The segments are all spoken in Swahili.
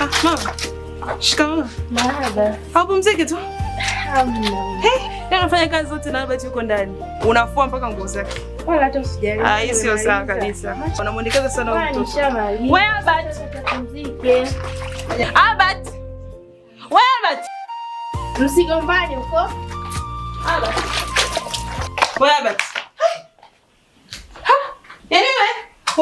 Ah, mama. Shikamoo. Marahaba. Hapo mziki tu. Hamna. Unafanya kazi zote na Albert yuko ndani. Unafua mpaka nguo zake. Wala hata usijali. Hii sio sawa kabisa. Unamwendekeza sana huyo mtoto. Nishamaliza. Wewe Albert. Mzike. Albert. Wewe Albert. Msigombane huko. Albert. Wewe Albert. Yaani wewe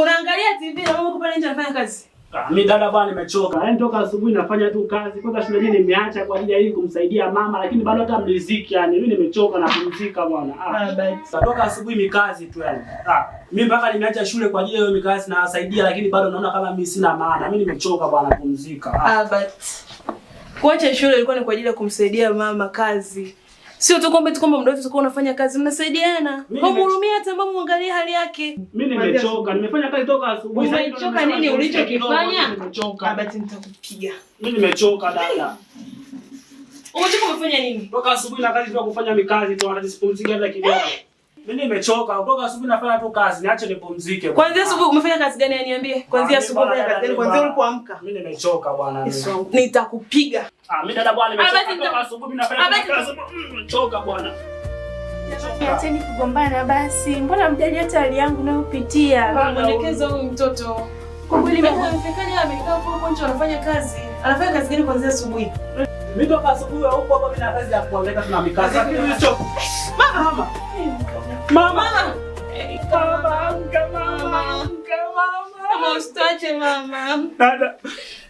unaangalia TV na mama uko pale nje anafanya kazi. Mimi dada bwana nimechoka. Yaani toka asubuhi nafanya tu kazi. Kwanza shule hii nimeacha kwa ajili ya hili kumsaidia mama lakini bado hata mliziki yani. Mimi nimechoka na kupumzika bwana. Toka asubuhi mikazi tu yani. Mimi mpaka nimeacha shule kwa ajili ya hiyo mikazi na wasaidia lakini bado naona kama mimi sina maana. Mimi nimechoka bwana kupumzika. Kuacha shule ilikuwa ni kwa ajili ya kumsaidia mama kazi. Sio tu kwamba muda wote tukao unafanya kazi, mnasaidiana. Kumhurumia hata mama, muangalie hali yake. Mimi nimechoka. Nimefanya kazi toka asubuhi. Umechoka nini ulichokifanya? Nimechoka. Albert nitakupiga. Mimi nimechoka dada. Umechoka umefanya nini? Toka asubuhi na kazi tu kufanya mikazi tu hata sipumzike hata kidogo. Mimi nimechoka. Toka asubuhi nafanya tu kazi. Niache nipumzike. Kuanzia asubuhi umefanya kazi gani niambie? Kuanzia asubuhi umefanya kazi gani? Kuanzia ulipoamka? Mimi nimechoka bwana. Nitakupiga. Mimi dada bwana nimechoka toka asubuhi nafanya kazi. Nimechoka bwana. Acheni kugombana basi. Mbona mjali hata hali yangu nayopitia? Mwelekeza huyu mtoto. Kwa kweli mfekani amekaa hapo nje anafanya kazi. Anafanya kazi gani kuanzia asubuhi? Mimi toka asubuhi huko hapa mimi na kazi ya kuangalia tuna mikazi. Lakini nimechoka. Mama. Mama. Mama usitache mama. Dada.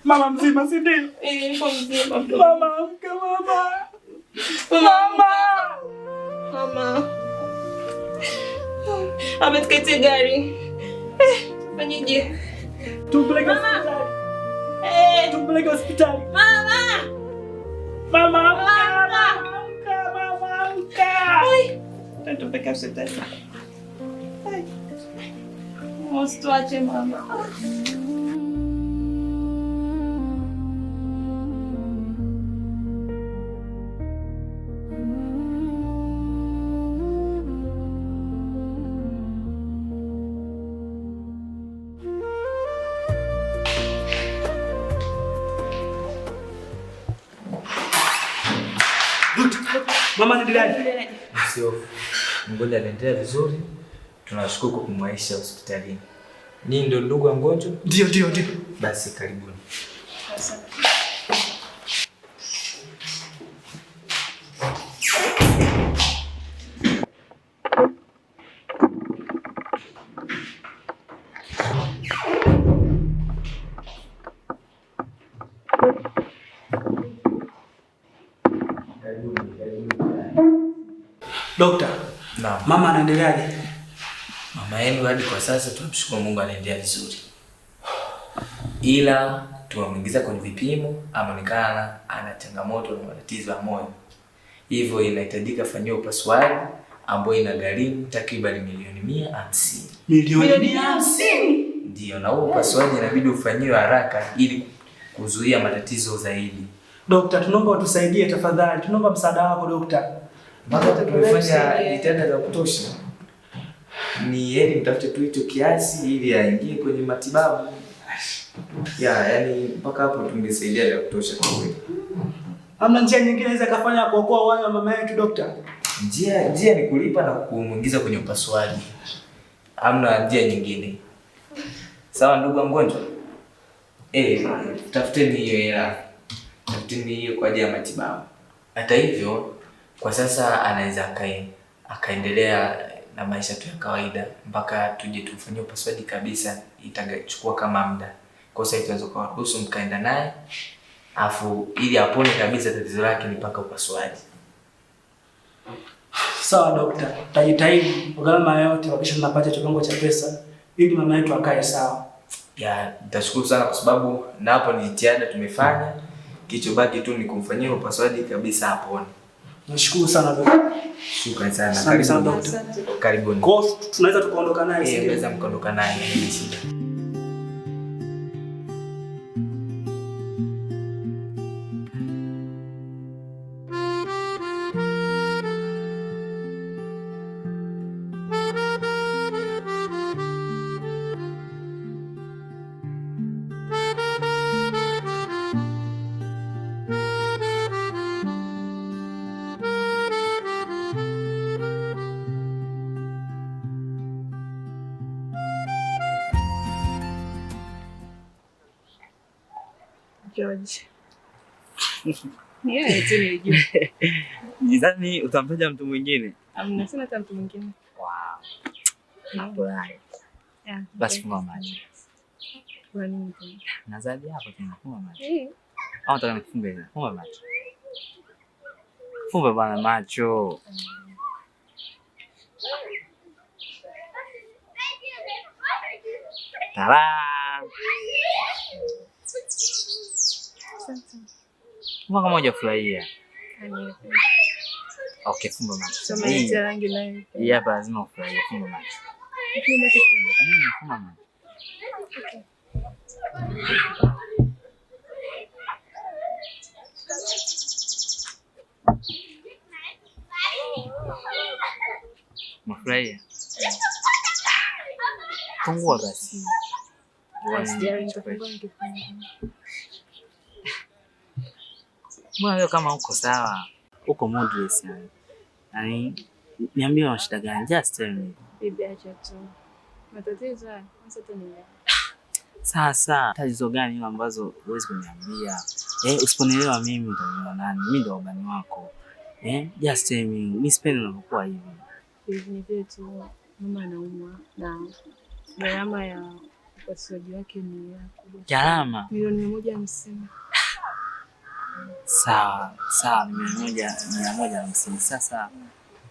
Mama mzima si ndio? Niko mzima. Mama, mama. Mama. Mama. Ametukete gari. Fanyeje? Tumpeleke hospitali. Tumpeleke hospitali. Mama. Mama. Tumpeleke hospitali. Usituache mama. Mama anaendeleaje? Sio. Mgonjwa anaendelea vizuri. Tunashukuru kwa kumwaisha hospitalini. Ni ndio ndugu wa mgonjwa? Ndio. Basi karibuni. Dokta. Naam. Mama anaendeleaje? Mama yenu hadi kwa sasa tunamshukuru Mungu anaendelea vizuri. Ila tumemwingiza kwenye vipimo, ameonekana ana changamoto na matatizo ya moyo. Hivyo inahitajika fanyiwe upasuaji ambao inagharimu takriban milioni 150. Milioni 150? Ndio, na huo upasuaji inabidi ufanyiwe haraka ili kuzuia matatizo zaidi. Dokta, tunaomba utusaidie tafadhali. Tunaomba msaada wako dokta. Mpaka tumefanya jitihada za kutosha. Ni heri mtafute tu hicho kiasi ili aingie kwenye matibabu. Yaani mpaka hapo tungesaidia ya kutosha kwa kweli. Hamna njia nyingine inaweza kufanya kuokoa uhai wa mama yetu dokta? Njia ni kulipa na kumuingiza kwenye upasuaji. Hamna njia nyingine. Sawa ndugu wa mgonjwa? Tafuteni hiyo hela. Tafuteni hiyo kwa ajili ya matibabu. Hata hivyo kwa sasa anaweza akaendelea na maisha tu ya kawaida mpaka tuje tumfanyie upasuaji kabisa. Itachukua kama muda. Kwa sasa tunaweza kuwaruhusu mkaenda naye afu ili apone kabisa tatizo lake ni mpaka upasuaji. Sawa dokta. Tutajitahidi kwa gharama yote wakisha tunapata kiwango cha pesa ili mama yetu akae sawa. Nitashukuru sana kwa sababu na hapo ni jitihada tumefanya. Kilichobaki tu ni kumfanyia upasuaji kabisa apone. Nashukuru sana dokta. Shukrani sana. Asante sana dokta. Karibuni. Kwa tunaweza tukaondoka naye sasa. Tunaweza mkaondoka naye ni shida. George. Ni yeye tu nilijua. Nidhani utamtaja mtu mwingine? Amna, sina hata mtu mwingine. Hapo hai. Yeah. Basi funga macho. Kwa nini? Nazadi hapo tena funga macho. Au nataka nifunge tena. Funga macho. Funga bana macho. Tara. Funga kama hujafurahia. Okay, funga macho. Soma ile rangi nayo. Hapa lazima ufurahie, funga macho. Funga macho. Okay. Mafurahia. Fungua basi. Mbona kama uko sawa? Uko modless yani. Yaani niambie una shida gani? Just tell me. Bibi acha tu. Matatizo haya, sasa nielewa. Sasa tatizo gani hilo ambazo huwezi kuniambia? Usiponielewa mimi utanielewa nani? Mimi ndo ubani wako. Just tell me. Mimi sipendi unapokuwa hivi. Hivi ni vitu mama anaumwa na gharama ya upasuaji wake ni kubwa. Gharama? Milioni 150. Sawa, milioni 150. Sasa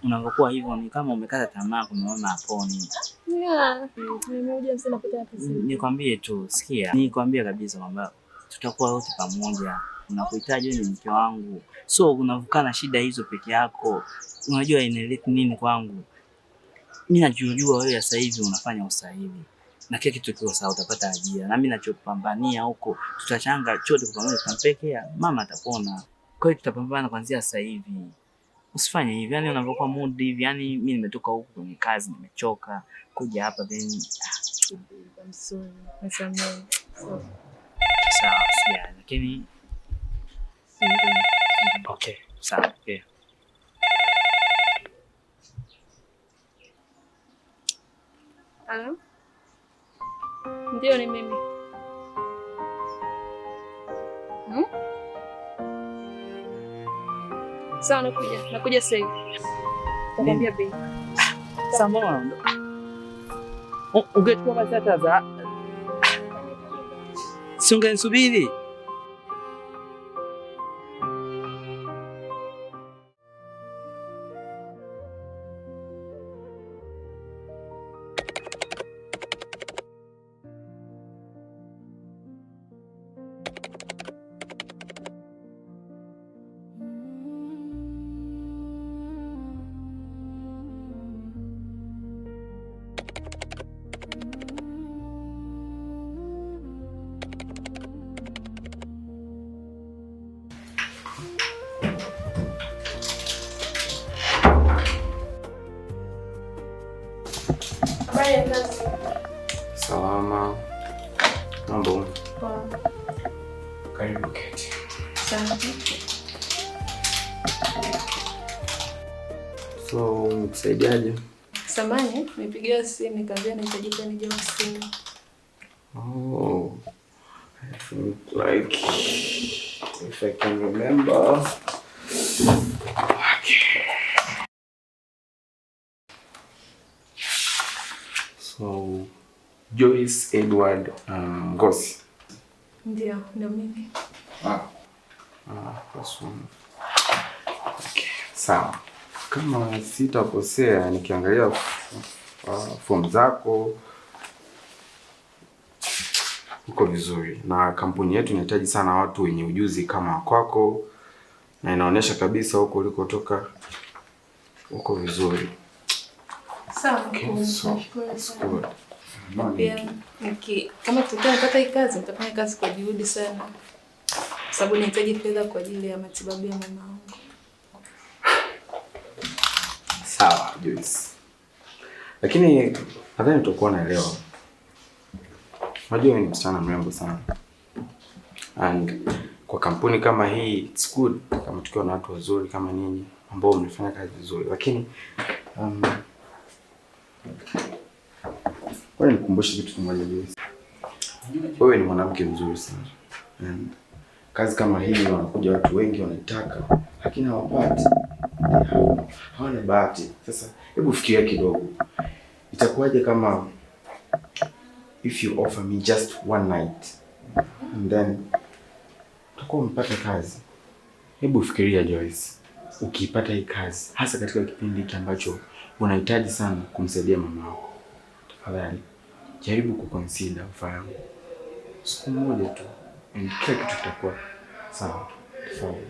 unapokuwa hivyo ni kama umekata tamaa kwa mama haponi. Yeah, milioni 150 napata pesa. Nikwambie tu, sikia. Nikwambie kabisa kwamba tutakuwa wote pamoja. Unakuhitaji wewe ni mke wangu. So unavukana shida hizo peke yako. Unajua inaleta nini kwangu? Mimi najua wewe sasa hivi unafanya usahihi. Na kile kitu kiko sawa utapata ajira. Na mimi nachopambania huko tutachanga chote kwa pamoja tutampekea mama atapona. Kwa hiyo tutapambana kuanzia sasa hivi. Usifanye hivi. Yaani unapokuwa mood hivi, yaani mimi nimetoka huko kwenye kazi nimechoka kuja hapa then I'm sorry. Nasamehe. Sawa, sikia. Lakini okay, sawa. Okay. Hello? Ndio ni mimi. Sawa, nakuja sasa hivi. Nakwambia bei. Sawa mama. Ungechukua basi hata za si ungenisubiri? Salama. Mambo. Poa. Karibu keti. Asante. So, mkusaidiaje? Samahani, nipigia simu nikaambia nahitajika nije ofisini. Oh. I think like if I can remember. Okay. So, Joyce Edward Ngosi. Ndio mimi. That's one. Okay, sawa. Kama sitakosea nikiangalia fomu zako uko vizuri, na kampuni yetu inahitaji sana watu wenye ujuzi kama kwako, na inaonyesha kabisa huko ulikotoka uko vizuri. Sawa. Okay, so that's good. Pia kama tutapata hii kazi, nitafanya kazi kwa juhudi sana, kwa sababu nahitaji fedha kwa ajili ya matibabu ya mama wangu. Sawa, Joyce. Lakini nadhani tutakuwa naelewa. Unajua ni msichana mrembo sana. And kwa kampuni kama hii it's good kama tukiwa na watu wazuri kama ninyi ambao mnafanya kazi vizuri. Lakini wewe nikumbushe kitu kimoja Joyce. Wewe ni mwanamke mzuri sana. And kazi kama hii wanakuja watu wengi wanaitaka, lakini hawapati. Hawana bahati. Sasa hebu fikiria kidogo. Itakuwaje kama if you offer me just one night and then utakuwa umepata kazi? Hebu fikiria Joyce, ukipata hii kazi hasa katika kipindi hiki ambacho unahitaji sana kumsaidia mama wako. Tafadhali jaribu kuconsider ufahamu. Siku moja tu and kila kitu kitakuwa sawa. Tafadhali.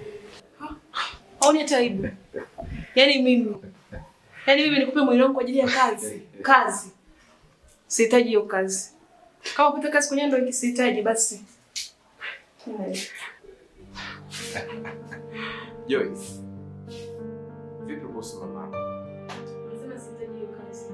Haoni aibu. Yaani mimi nikupe mwili wangu kwa ajili ya kazi. Kazi. Sihitaji hiyo kazi. Kama upata kazi kwenye ndoa ikisihitaji basi. Joyce. Vipi kuhusu mama? Nasema sihitaji hiyo kazi.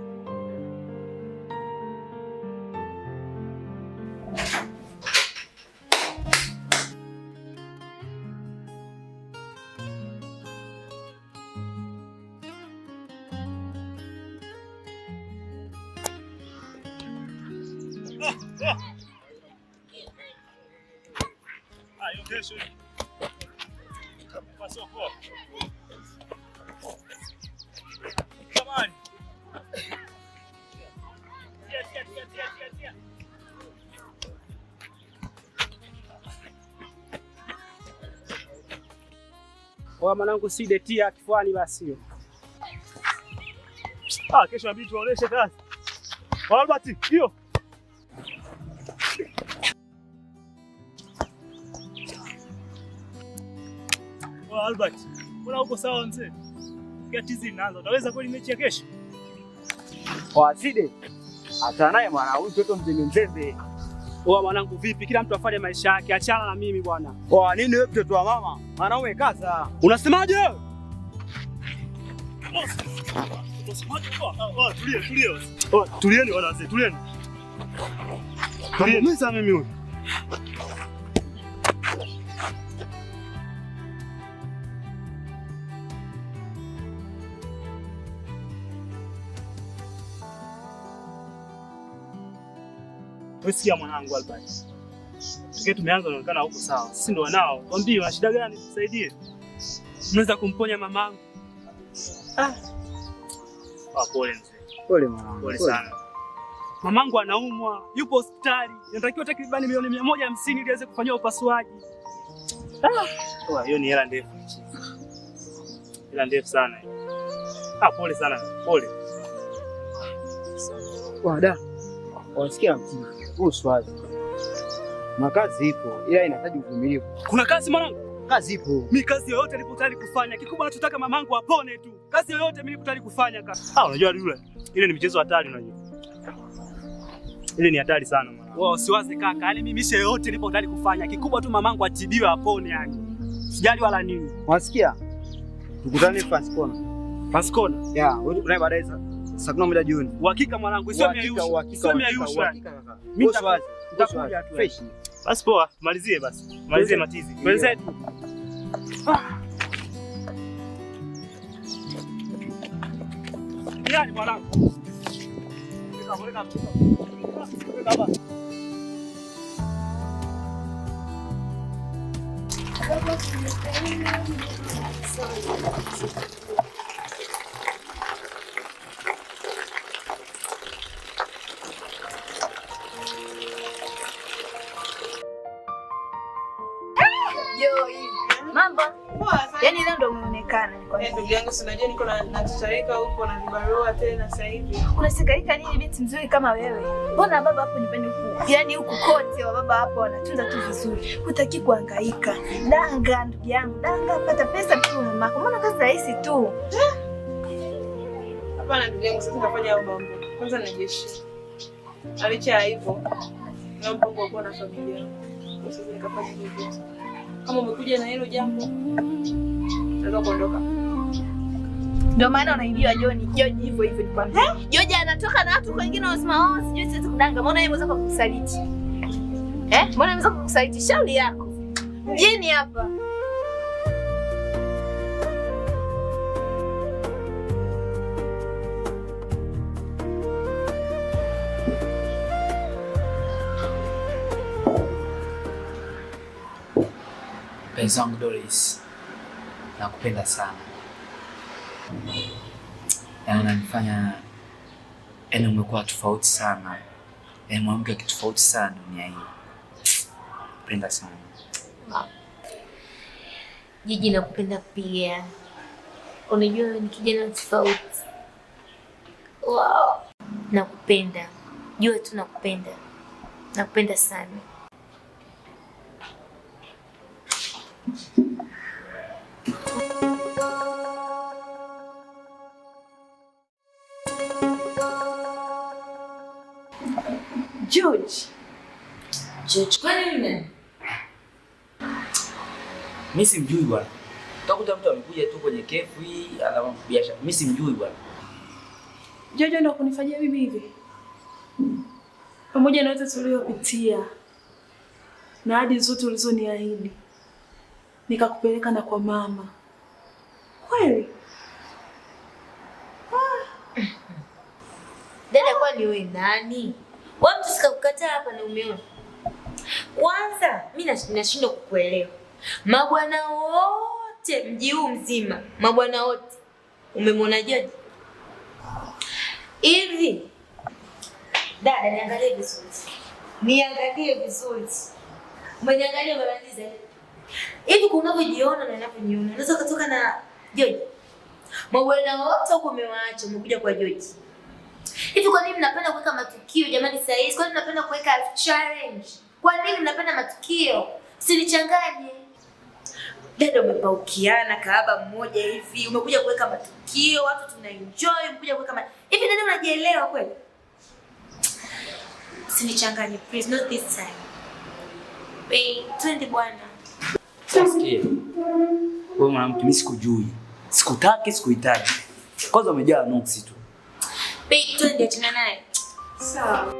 Kesho. Passou por. Come on. Tia. Kwa mwanangu Side tia kifuani basi hiyo. Kesho inabidi tuoneshe kazi. Albert, hiyo. Albert, mbona uko sawa mzee? Gatizi inaanza. Utaweza kweli mechi ya kesho? Kwa Side. Hata naye mwana huyu mtoto mzembe. Oa mwanangu vipi? Kila mtu afanye maisha yake. Achana na mimi bwana. Kwa nini wewe mtoto wa mama? Mwanaume kaza. Unasemaje wewe? Tulieni wana wazee, tulieni. Tulieni sasa mimi huyu. Wewe mwanangu Albert. Tukiwa tumeanza unaonekana huko sawa. Sisi ndo wanao. Mwambie una shida gani tusaidie. Unaweza kumponya mamangu. Pole mzee. Pole mwanangu. Pole sana. Mamangu anaumwa, yupo hospitali. Inatakiwa takriban milioni 150 ili aweze kufanywa upasuaji. Hiyo ni hela ndefu. Hela ndefu sana. Pole sana. Pole. Wada. Wasikia mtini. Uswazi. Makazi ipo, ila inahitaji uvumilivu. Kuna kazi mwanangu? Kazi ipo. Mimi kazi yoyote nipo tayari kufanya. Kikubwa nachotaka mamangu apone tu. Kazi yoyote mimi nipo tayari kufanya kazi. Unajua yule. Ile ni mchezo hatari unajua. Ile ni hatari sana mwanangu. Wewe usiwaze kaka. Yaani mimi mishe yoyote nipo tayari kufanya. Kikubwa tu mamangu atibiwe apone yani. Sijali wala nini. Wasikia? Tukutane Faskona. Faskona? Yeah, wewe baadaye saa 11 jioni. Uhakika mwanangu, sio miayusho. Sio miayusho. Mimi nitakuja tu. Fresh. Basi poa, malizie basi. Malizie matizi. Wenzetu. Yaani mwanangu. Weka. Mambo. Yaani leo ndo umeonekana. Ndugu yangu si unajua niko na tutarika huko na vibarua tena sasa hivi. Unasikarika nini binti mzuri kama wewe? Mbona baba hapo nyumbani huku? Yaani huku kote wa baba hapo wanatunza tu vizuri. Hutaki kuhangaika. Danga ndugu yangu, danga pata pesa tu na mama. Mbona kazi rahisi tu? Hapana ndugu yangu, sasa nitafanya hayo mambo. Kwanza najeshi. Alicha hivyo. Na mpango wa kuwa na familia. Sasa nikafanya hivyo. Kama umekuja na hilo jambo, nataka kuondoka. Ndio maana unaibiwa Joji hivyo nikwambia. Joji anatoka na watu wengine wanasema sijui siwezi kudanga. Mbona yeye mweza kukusaliti? Mbona mweza kukusaliti? Shauri yako. Mjini hapa. Mpenzi wangu Doris, nakupenda sana. Yaani unanifanya, yaani umekuwa tofauti sana. Yaani mwanamke tofauti sana dunia hii. Napenda sana. Jiji, nakupenda pia. Unajua ni kijana tofauti. Wow. Nakupenda. Jua tu nakupenda. Nakupenda sana. George. George, kwani nini? Mimi simjui bwana. Utakuta mtu amekuja tu kwenye kefu hii ana biashara. Mimi simjui bwana. George ndio kunifanyia mimi hivi. Pamoja na yote tuliyopitia na ahadi zote ulizoniahidi, nikakupeleka na kwa mama. Kweli? Dada, kwani wewe nani? Wewe mtu sikakukataa hapa na umeona. Kwanza mimi nashindwa kukuelewa. Mabwana wote mji huu mzima, mabwana wote umemwona George? Hivi dada, niangalie vizuri. Niangalie vizuri. Umeniangalia umemaliza. Hivi kunavyojiona na ninavyoniona, unaweza kutoka na George? Mabwana wote huko umewaacha, umekuja kwa George. Hivi kwa nini mnapenda kuweka matukio jamani saa hizi? Kwa nini mnapenda kuweka challenge? Kwa nini mnapenda matukio? Usinichanganye. Dada, umepaukiana kahaba mmoja hivi, umekuja kuweka matukio, watu tunaenjoy, umekuja kuweka hivi. Dada, unajielewa kweli? Usinichanganye please, not this time. Twende bwana. Sikia. Wewe mwanamke, mimi sikujui. Sikutaki, sikuhitaji. Kwanza umejaa nuksi tu. Twende, achana naye. Sawa.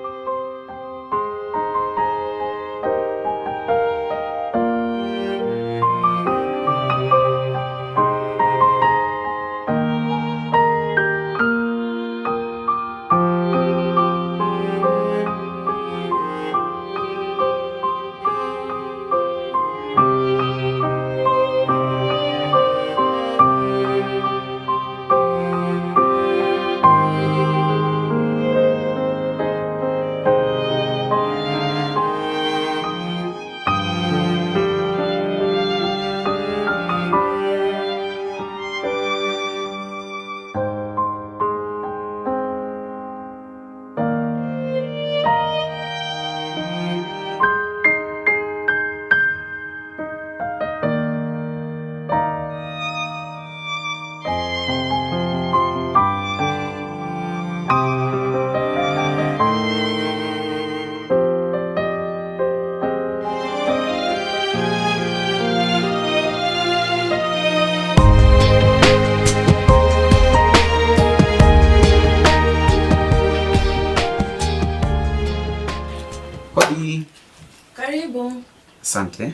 Karibu. Asante.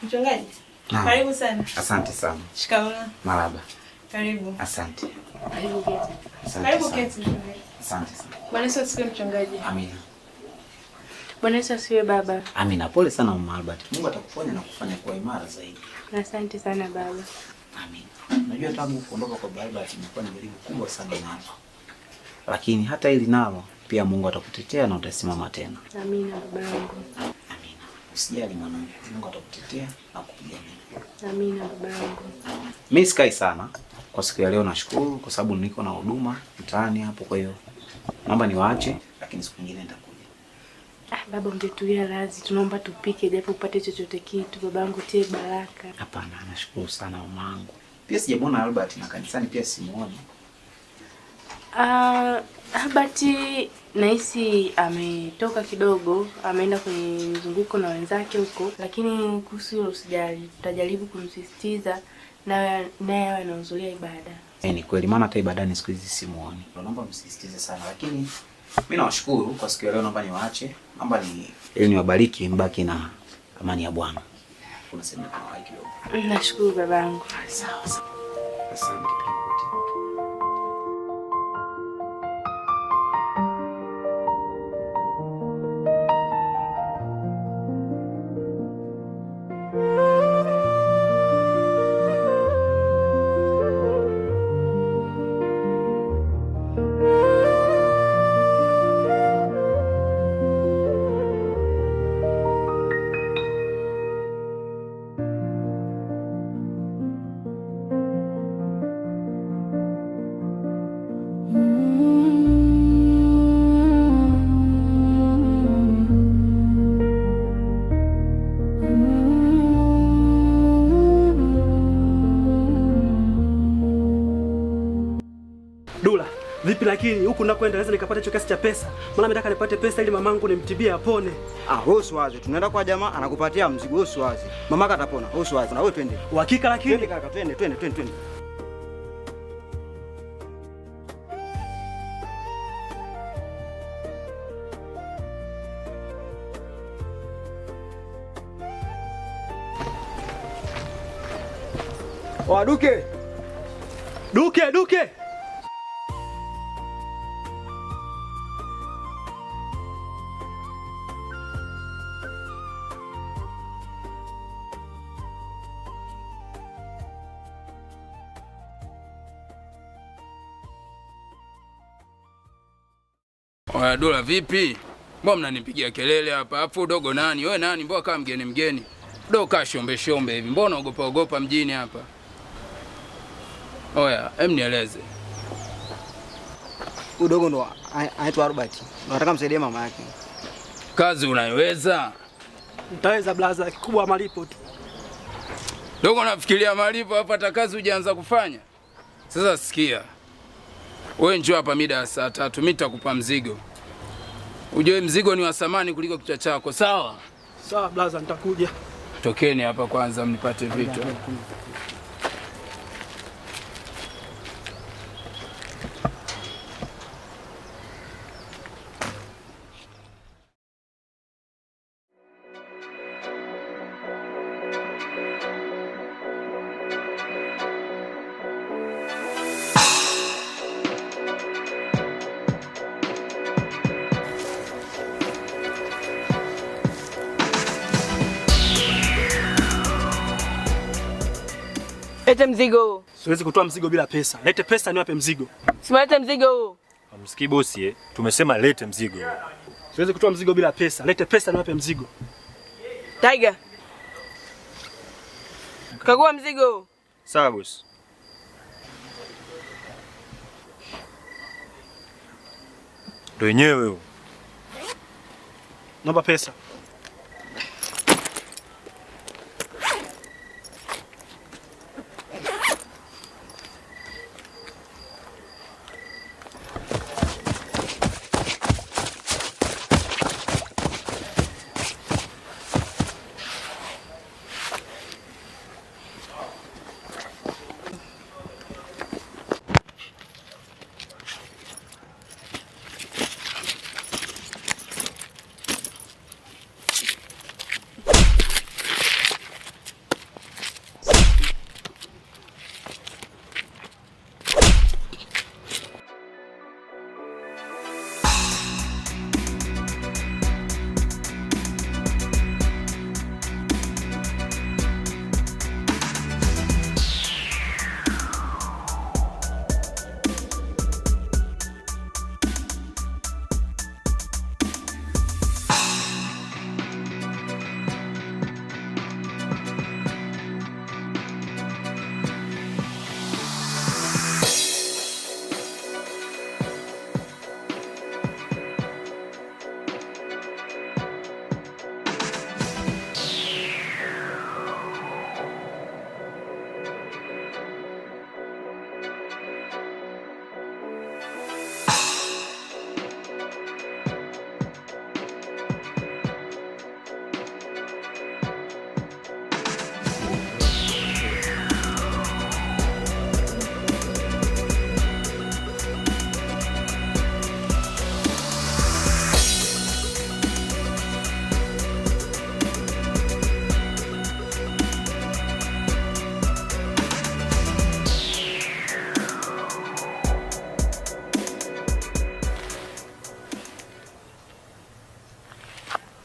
Mchungaji. Karibu sana. Asante sana. Shikamoo. Marhaba. Karibu. Asante. Karibu keti. Asante. Karibu sana. keti mchungaji. Asante sana. Bwana Yesu asifiwe mchungaji. Amina. Bwana Yesu asifiwe baba. Amina. Pole sana Mama Albert. Mungu atakuponya na kufanya kuwa imara zaidi. Asante sana baba. Amina. Unajua tangu kuondoka kwa Baba Albert imekuwa ni jaribu kubwa sana nalo. Lakini hata hili nalo pia Mungu atakutetea na utasimama tena. Amina babangu. Amina. Usijali mwanangu. Mungu atakutetea na kupigania. Amina babangu. Mimi sikai sana kwa siku ya leo, nashukuru kwa sababu niko na huduma mtaani hapo, kwa hiyo naomba niwaache, lakini siku nyingine nitakuja. Baba ungetulia radhi, tunaomba tupike japo upate chochote kitu babangu, tie baraka. Hapana, nashukuru sana mamangu. Pia sijamwona Albert na kanisani pia simuoni. Albert nahisi ametoka kidogo, ameenda kwenye mzunguko na wenzake huko, lakini kuhusu hilo usijali, tutajaribu kumsisitiza naye awe anahudhuria ibada. Ni kweli, maana hata ibadani siku hizi simuoni. Naomba msisitize sana, lakini mimi nawashukuru kwa siku ya leo, naomba niwaache. Naomba ili niwabariki, mbaki na amani ya Bwana. Unasema kama hai kidogo. Nashukuru babangu. Sawa sawa. Asante. lakini huku nakwenda naweza nikapata hicho kiasi cha pesa. Maana nataka nipate pesa ili mamangu nimtibie apone. Wewe usiwaze. Tunaenda kwa jamaa anakupatia mzigo, wewe usiwaze. Mamaka atapona. Wewe usiwaze. Na wewe twende. Uhakika lakini? Twende kaka, twende. Duke. Oya Dula vipi? Mbona mnanipigia kelele hapa? Afu dogo nani? Wewe nani? Mbona kama mgeni? Dogo kaa shombe hivi. Mbona ogopa mjini hapa? Oya, nieleze. Udogo ndo anaitwa Albert. Nataka msaidie mama yake. Kazi unaiweza? Nitaweza blaza, kikubwa malipo tu. Dogo nafikiria malipo hapa, hata kazi hujaanza kufanya. Sasa sikia. Wewe njoo hapa mida ya saa 3, mimi nitakupa mzigo. Ujue mzigo ni wa thamani kuliko kichwa chako, sawa? Sawa blaza, nitakuja. Tokeni hapa kwanza mnipate vitu. Lete mzigo. Siwezi kutoa mzigo bila pesa. Lete pesa niwape mzigo. Simlete mzigo. Msikii bosi Tumesema lete mzigo. Siwezi kutoa mzigo bila pesa. Lete pesa niwape mzigo. Tiger. Kagua mzigo. Sawa bosi. Ndio wenyewe wewe. Naomba pesa.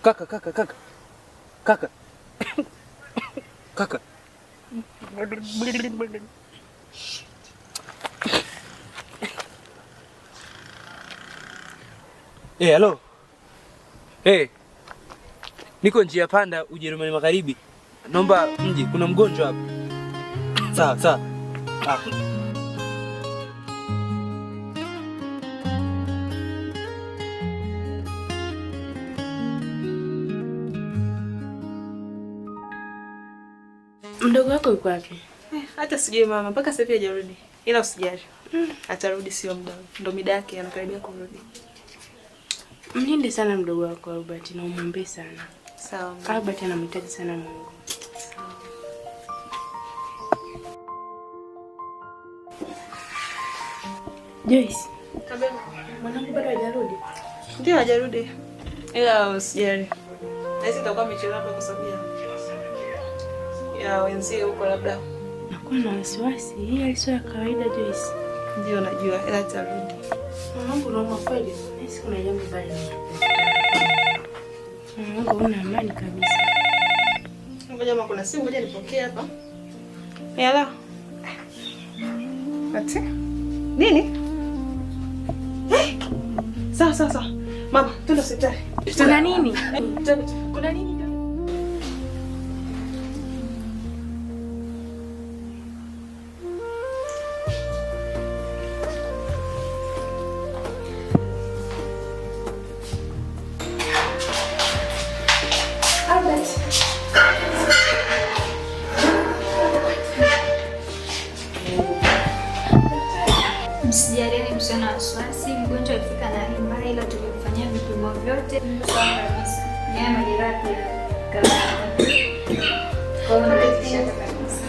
Kaka. Hello. Niko njia panda Ujerumani Magharibi. Naomba mje, kuna mgonjwa hapa. Sawa. Mdogo wako yuko wapi? Hata sijui mama, mpaka sasa hivi hajarudi. Ila usijali. Atarudi sio muda. Ndio mida yake anakaribia kurudi. Mlinde sana mdogo wako Albert na umwombe sana. Sawa. Albert anamhitaji sana Mungu. Joyce, mwanangu bado hajarudi? Ndio hajarudi. Ila usijali. Nahisi itakuwa amechelewa kwa sababu ya wenzie huko labda. Nakuwa na wasiwasi. Hii hali sio ya kawaida Joyce. Ndio najua ila atarudi. Mwanangu naomba kweli. Nahisi kuna jambo baya. Mwanangu una amani kabisa. Ngoja kama kuna simu ngoja nipokee hapa. Yala. Ati? Nini? Sawa. Mama, twende hospitali. Kuna nini? Kuna nini? Msijalieni, msiwe na wasiwasi. Mgonjwa alifika na hali mbaya, ila tumemfanyia vipimo vyote sawa kabisa. Ni majeraha pia kawaida. Kwa hiyo ndio kabisa.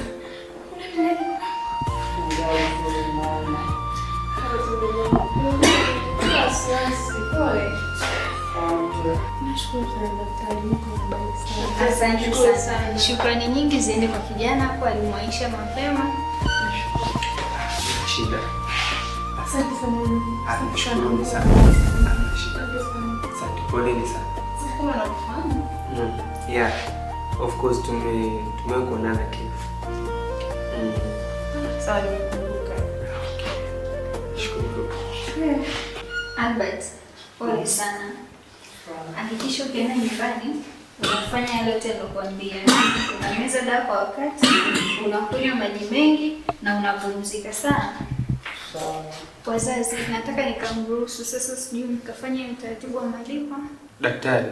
Asante sana. Shukrani nyingi ziende kwa kijana hapo, alimwaisha mapema. Shida. Asante sana. Shukrani sana. Asante, poleni sana. Sikuwa nakufahamu. Yeah. Of course tumekuonana Kev. Sawa, nimekumbuka. Shukuru. Albert, pole sana. Hakikisha ukienda nyumbani unafanya yale yote niliyokuambia. Unameza dawa kwa wakati, unakunywa maji mengi na unapumzika sana. Sawa. Wazazi, nataka nikamruhusu sasa, sijui nikafanya utaratibu wa malipo. Daktari,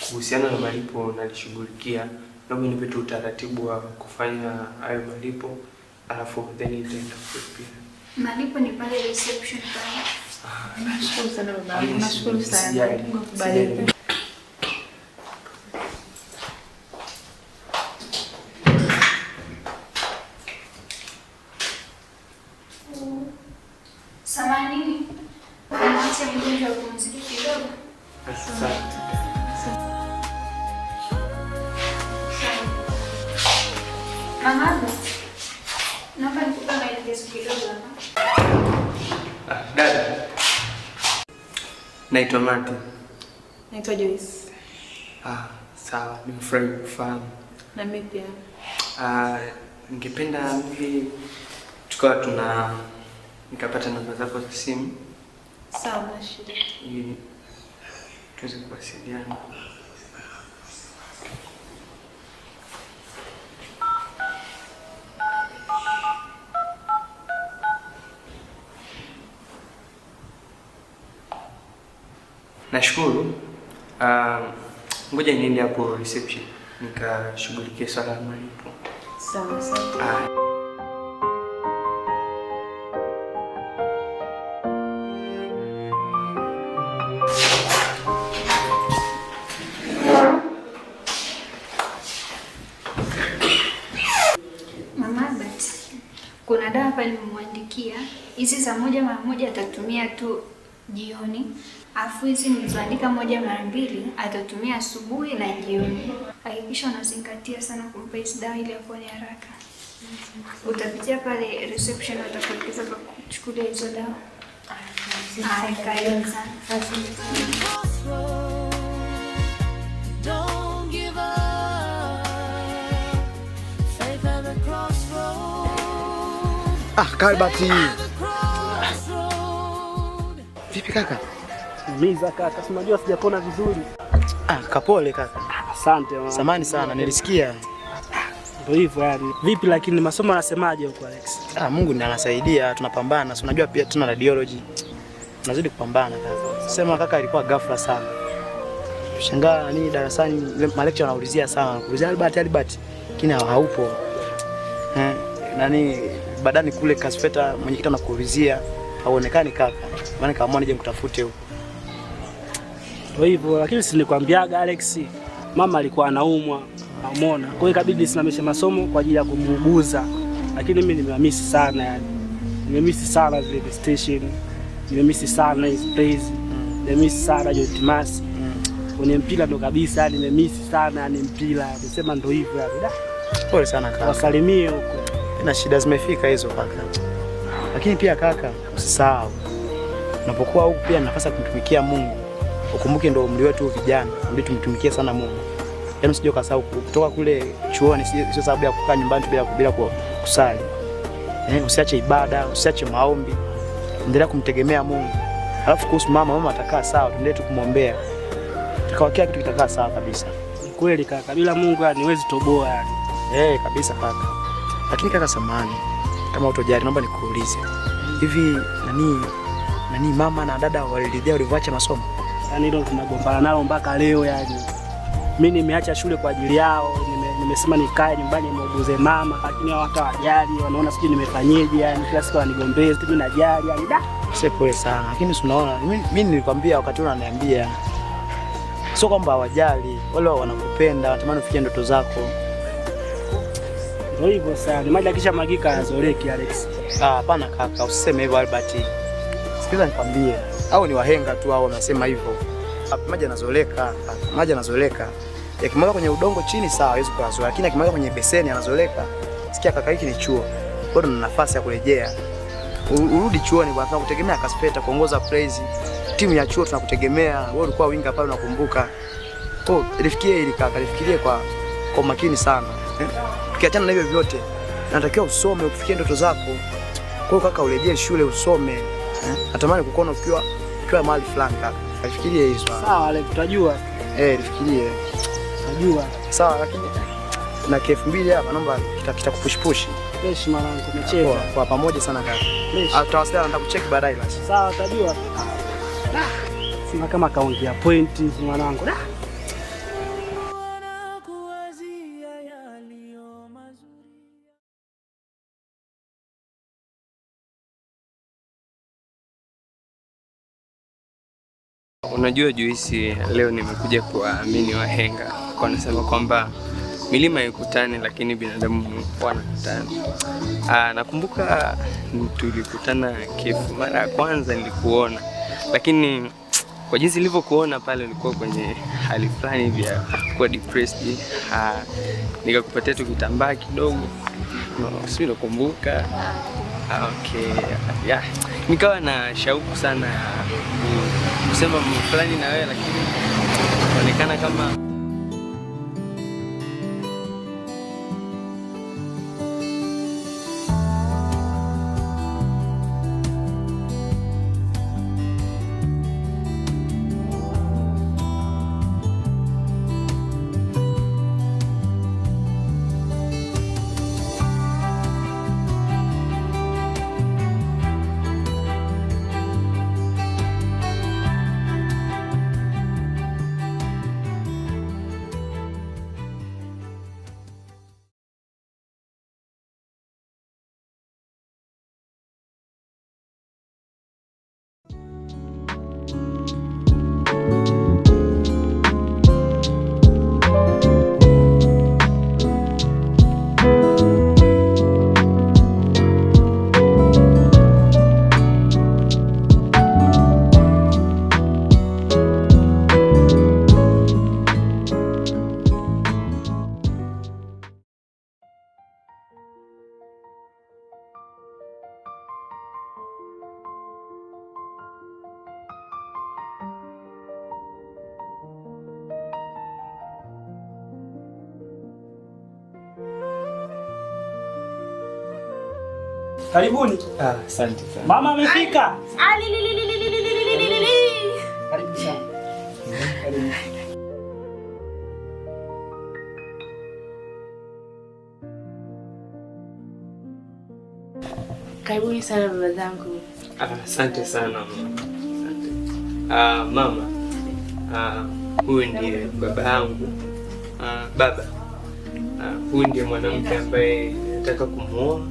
kuhusiana na malipo nalishughulikia. Naomba nipe tu utaratibu wa kufanya hayo malipo, alafu then nitaenda kulipia. Malipo ni pale reception pale. Nashukuru sana baba. Nashukuru sana. Kubariki. Samahani. Unaacha mgonjwa kupumzika kidogo. Asante. Mama, naomba nikupe maelekezo kidogo hapa. Dada. Naitwa Martin. Naitwa Joyce. Sawa, nimefurahi kufahamu. Na mimi pia. Ningependa hivi nikapata namba zako za simu. Sawa, na shida. Ili tuweze kuwasiliana. Nashukuru. Ngoja niende hapo reception nikashughulikie swala la malipo. Sawa. Mama Albert, kuna dawa hapa nimemwandikia. Hizi za mara moja atatumia tu jioni. Afu hizi nilizoandika 1 mara 2 atatumia asubuhi na jioni. Hakikisha unazingatia sana kumpa hizi dawa ili apone haraka. Utapitia pale reception watakuelekeza kwa kuchukulia hizo dawa. Karibu sana. Don't give up. Faith at the crossroad. Albert. Vipi kaka? Miza kaka, unajua sijapona vizuri. Kapole kaka. Asante mama. Samahani sana, nilisikia. Ndio hivyo yani. Vipi lakini masomo anasemaje huko Alex? Mungu ndiye anasaidia, tunapambana. Si unajua pia tuna radiology. Tunazidi kupambana kaka. Sema kaka ilikuwa ghafla sana. Shangaa nini darasani lecture anaulizia sana. Kuulizia Albert, lakini haupo. Nani badani kule Kasfeta mwenyekiti anakuulizia hauonekani kaka. Maana kaamua nije mkutafute huko. Ndio hivyo, lakini si nilikwambiaga Alex, mama alikuwa anaumwa, umeona. Kwa hiyo ikabidi nisimamishe masomo kwa ajili ya kumuuguza. Lakini mimi nimemisi sana yani. Nimemisi sana zile station. Nimemisi sana his place. Nimemisi sana Joy Timasi. Kwenye mpira ndo kabisa nimemisi sana yani mpira. Nisema ndo hivyo yani. Pole sana kaka. Wasalimie huko. Na shida zimefika hizo kaka. Lakini pia kaka, usisahau. Unapokuwa huko pia nafasi ya kumtumikia Mungu. Ukumbuke ndo umri wetu vijana, ndio tumtumikie sana Mungu. Yaani usije ukasahau kutoka kule chuoni sio sababu ya kukaa nyumbani bila kusali. Usiache ibada, usiache maombi. Endelea kumtegemea Mungu. Alafu kuhusu mama atakaa sawa, tuendelee kumwombea. Kila kitu kitakaa sawa kabisa. Ni kweli kaka, bila Mungu niwezi toboa yani. Kabisa kaka. Lakini kaka samani, kama utojali naomba nikuulize. Hivi nani mama na dada waliridhia ulivyoacha masomo? Yani hilo tunagombana nalo mpaka leo yani. Mimi nimeacha shule kwa ajili yao, nimesema nikae nyumbani nimuuguze mama, lakini hao hata wajali, wanaona sijui nimefanyaje yani, kila siku wanigombeza, mimi najali yani da. Sasa pole sana. Lakini unaona, mimi nilikwambia wakati unaniambia sio kwamba hawajali, wale wanakupenda, wanatamani ufikie ndoto zako. Ndio hivyo sana. Maji kisha magika yazoleki Alex. Hapana kaka, usiseme hivyo Albert. Sikiza nikwambie, au ni wahenga tu hao wanasema hivyo. Maji yanazoleka. Yakimwaga kwenye udongo chini sawa, hawezi kuyazoa, lakini akimwaga kwenye beseni yanazoleka. Sikia kaka, hiki ni chuo. Bado una nafasi ya kurejea. Urudi chuoni bwana, tunakutegemea Kasfeta kuongoza praise. Timu ya chuo tunakutegemea. Wewe ulikuwa winga pale unakumbuka. Lifikirie hili kaka, lifikirie kwa makini sana. Ukiachana na hivyo vyote, unatakiwa usome ufikie ndoto zako. Kwa hiyo kaka, urejee shule usome. Natamani kukuona ukiwa mahali fulani kaka. Lifikirie hizo. Sawa, leo tutajua. Lifikirie. Najua. Sawa, lakini na K2000 hapa naomba kitakupush. Fresh mwanangu, tumecheza. Kwa pamoja sana kaka. Tutawasiliana, nitakucheck baadaye basi. Sawa, utajua. Sina kama kaongea point mwanangu. Unajua Joyce, leo nimekuja kuwaamini wahenga. Kwa nasema kwamba milima haikutani lakini binadamu wanakutana. Nakumbuka tulikutana Kefu mara ya kwanza nilikuona. Lakini kwa jinsi nilivyokuona pale ulikuwa kwenye hali fulani hivi ya kuwa depressed. Nikakupatia tu kitambaa kidogo. Sio nakumbuka. Okay. Yeah. Nikawa na shauku sana kusema fulani na wewe, lakini inaonekana kama Karibuni. Asante sana. Mama amefika. Karibu sana. Karibuni sana baba zangu. Asante sana mama. Asante. Mama. Huyu ndiye baba yangu. Baba. Huyu ndiye mwanamke ambaye nataka kumuoa.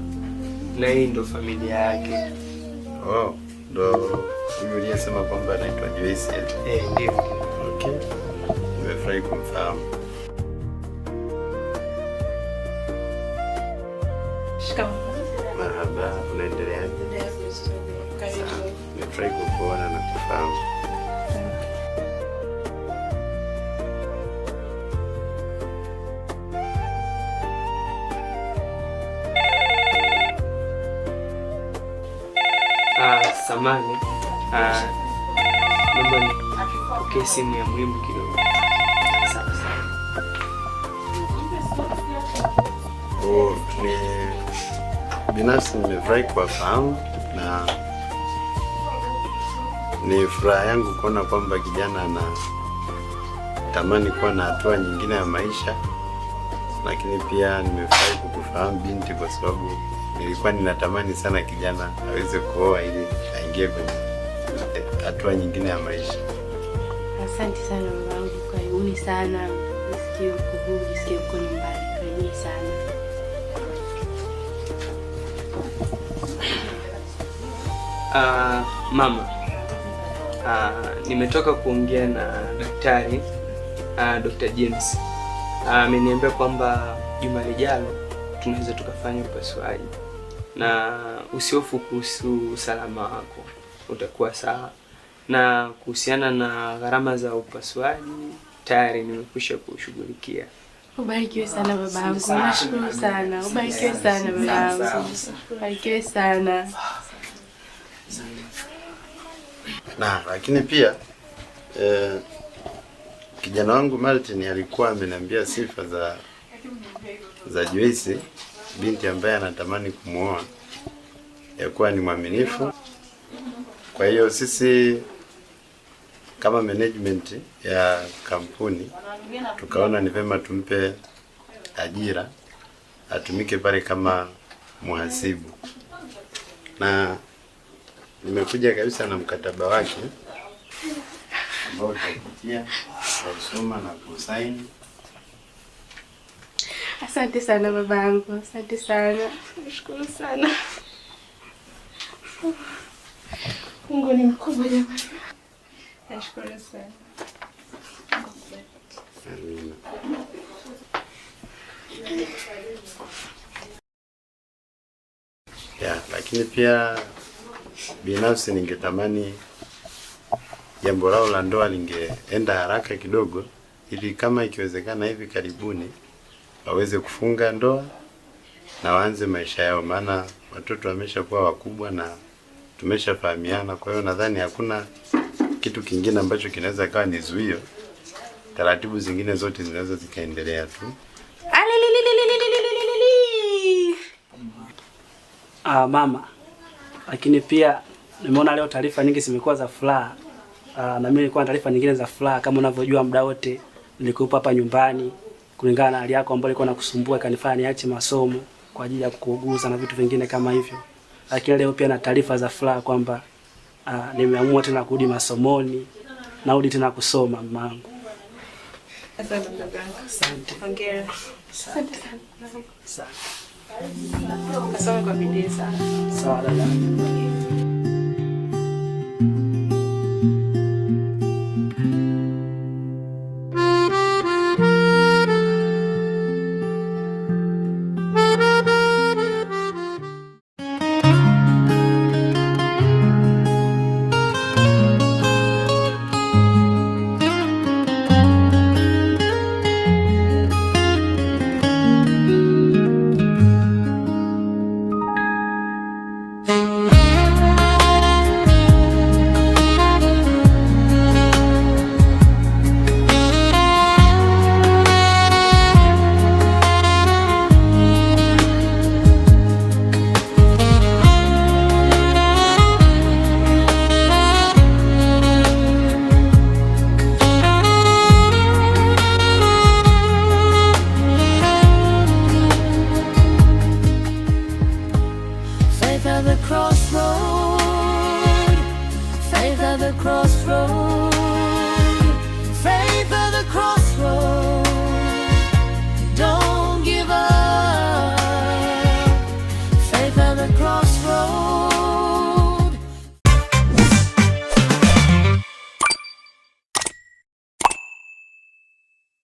na hii ndo familia yake. Oh, ndo huyu uliyesema kwamba anaitwa Joyce? Ndio. Okay. Nimefurahi kumfahamu. Shikamoo. Marhaba, unaendeleaje? Nimefurahi kukuona na kufahamu. Samani, naomba nipokee simu ya muhimu kidogo. Sawa sawa. Ni binafsi nimefurahi kuwafahamu na ni furaha yangu kuona kwamba kijana anatamani kuwa na hatua nyingine ya maisha, lakini pia nimefurahi kukufahamu binti, kwa sababu nilikuwa ninatamani sana kijana aweze kuoa ili aingie kwenye hatua nyingine ya maisha. Asante sana babangu, karibuni sana. Nisikie uhuru, nisikie uko nyumbani. Karibuni sana. Mama, nimetoka kuongea na daktari Dr. James. Ameniambia kwamba juma lijalo tunaweza tukafanya upasuaji, na usihofu kuhusu usalama wako, utakuwa sawa. Na kuhusiana na gharama za upasuaji tayari nimekwisha kushughulikia. Ubarikiwe sana babangu. Nashukuru sana. Ubarikiwe sana babangu. Ubarikiwe sana. Na lakini pia kijana wangu Martin alikuwa ameniambia sifa za Joyce, binti ambaye anatamani kumuoa, ya kuwa ni mwaminifu. Kwa hiyo sisi kama management ya kampuni tukaona ni vema tumpe ajira, atumike pale kama muhasibu, na nimekuja kabisa na mkataba wake ambao utapitia kusoma na kusaini. Asante sana babangu. Asante sana. Nashukuru sana. Mungu ni mkubwa jamani. Nashukuru sana. Amina. Lakini pia binafsi ningetamani jambo lao la ndoa lingeenda haraka kidogo, ili kama ikiwezekana hivi karibuni waweze kufunga ndoa na waanze maisha yao, maana watoto wameshakuwa wakubwa na tumeshafahamiana. Kwa hiyo nadhani hakuna kitu kingine ambacho kinaweza kawa ni zuio. Taratibu zingine zote zinaweza zikaendelea tu. Mama, lakini pia nimeona leo taarifa nyingi zimekuwa za furaha. Na mimi nilikuwa na taarifa nyingine za furaha. Kama unavyojua muda wote nilikuwa hapa nyumbani kulingana na hali yako ambayo ilikuwa inakusumbua, kanifanya niache masomo kwa ajili ya kukuuguza na vitu vingine kama hivyo. Lakini leo pia na taarifa za furaha kwamba nimeamua tena kurudi masomoni, narudi tena kusoma mamangu. Asante babangu. Asante. Hongera. Asante sana. Asante. Asante kwa bidii sana. Sawa dada. Faith at the crossroad,